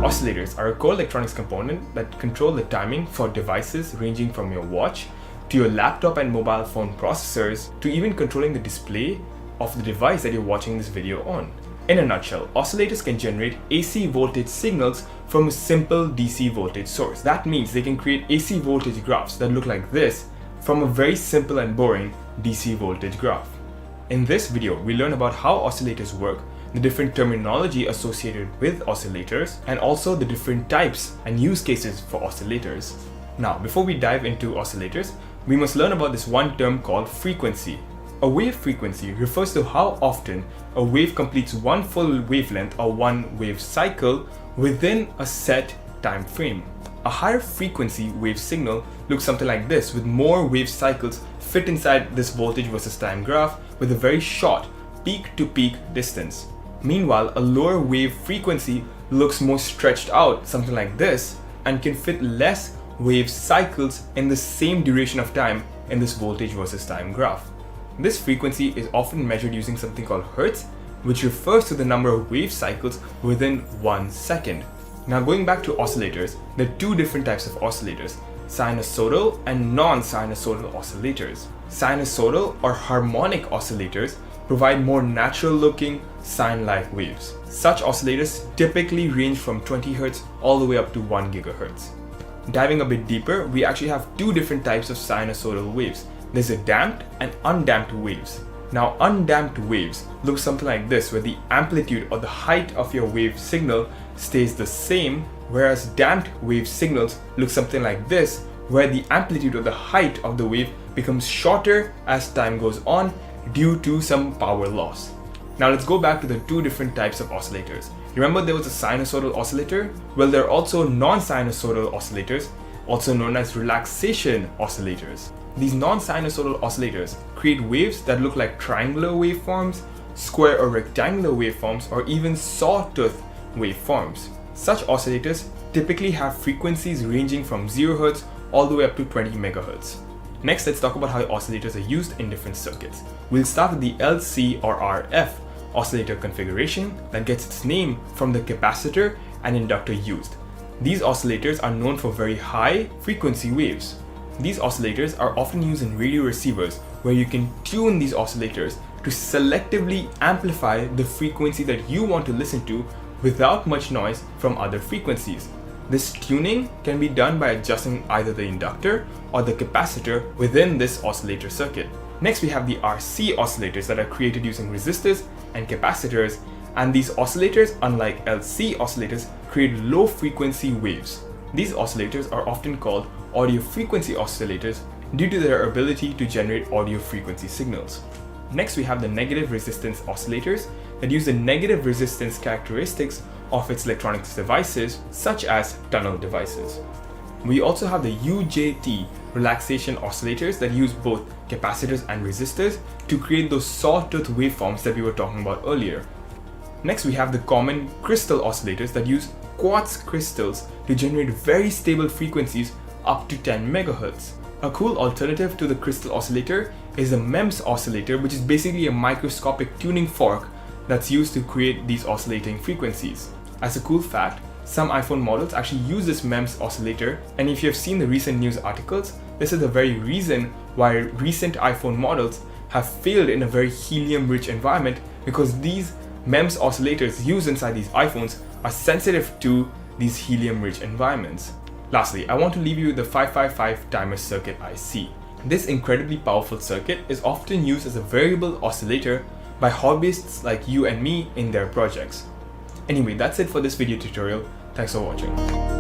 Oscillators are a core electronics component that control the timing for devices ranging from your watch to your laptop and mobile phone processors to even controlling the display of the device that you're watching this video on. In a nutshell, oscillators can generate AC voltage signals from a simple DC voltage source. That means they can create AC voltage graphs that look like this from a very simple and boring DC voltage graph. In this video, we learn about how oscillators work, the different terminology associated with oscillators, and also the different types and use cases for oscillators. Now, before we dive into oscillators, we must learn about this one term called frequency. A wave frequency refers to how often a wave completes one full wavelength or one wave cycle within a set time frame. A higher frequency wave signal looks something like this, with more wave cycles fit inside this voltage versus time graph with a very short peak to peak distance. Meanwhile, a lower wave frequency looks more stretched out, something like this, and can fit less wave cycles in the same duration of time in this voltage versus time graph. This frequency is often measured using something called hertz, which refers to the number of wave cycles within 1 second. Now, going back to oscillators, there are two different types of oscillators: sinusoidal and non-sinusoidal oscillators. Sinusoidal or harmonic oscillators provide more natural looking sine-like waves. Such oscillators typically range from 20 Hz all the way up to 1 GHz. Diving a bit deeper, we actually have two different types of sinusoidal waves. There's a damped and undamped waves. Now, undamped waves look something like this, where the amplitude or the height of your wave signal stays the same, whereas damped wave signals look something like this, where the amplitude or the height of the wave becomes shorter as time goes on due to some power loss. Now let's go back to the two different types of oscillators. Remember there was a sinusoidal oscillator? Well, there are also non-sinusoidal oscillators, also known as relaxation oscillators. These non-sinusoidal oscillators create waves that look like triangular waveforms, square or rectangular waveforms, or even sawtooth waveforms. Such oscillators typically have frequencies ranging from 0 Hz all the way up to 20 MHz. Next, let's talk about how oscillators are used in different circuits. We'll start with the LC or RF oscillator configuration that gets its name from the capacitor and inductor used. These oscillators are known for very high frequency waves. These oscillators are often used in radio receivers, where you can tune these oscillators to selectively amplify the frequency that you want to listen to without much noise from other frequencies. This tuning can be done by adjusting either the inductor or the capacitor within this oscillator circuit. Next, we have the RC oscillators that are created using resistors and capacitors, and these oscillators, unlike LC oscillators, create low frequency waves. These oscillators are often called audio frequency oscillators due to their ability to generate audio frequency signals. Next, we have the negative resistance oscillators that use the negative resistance characteristics of its electronics devices, such as tunnel devices. We also have the UJT relaxation oscillators that use both capacitors and resistors to create those sawtooth waveforms that we were talking about earlier. Next, we have the common crystal oscillators that use quartz crystals to generate very stable frequencies up to 10 MHz. A cool alternative to the crystal oscillator is a MEMS oscillator, which is basically a microscopic tuning fork that's used to create these oscillating frequencies. As a cool fact, some iPhone models actually use this MEMS oscillator, and if you have seen the recent news articles, this is the very reason why recent iPhone models have failed in a very helium-rich environment, because these MEMS oscillators used inside these iPhones are sensitive to these helium-rich environments. Lastly, I want to leave you with the 555 timer circuit IC. This incredibly powerful circuit is often used as a variable oscillator by hobbyists like you and me in their projects. Anyway, that's it for this video tutorial. Thanks for watching.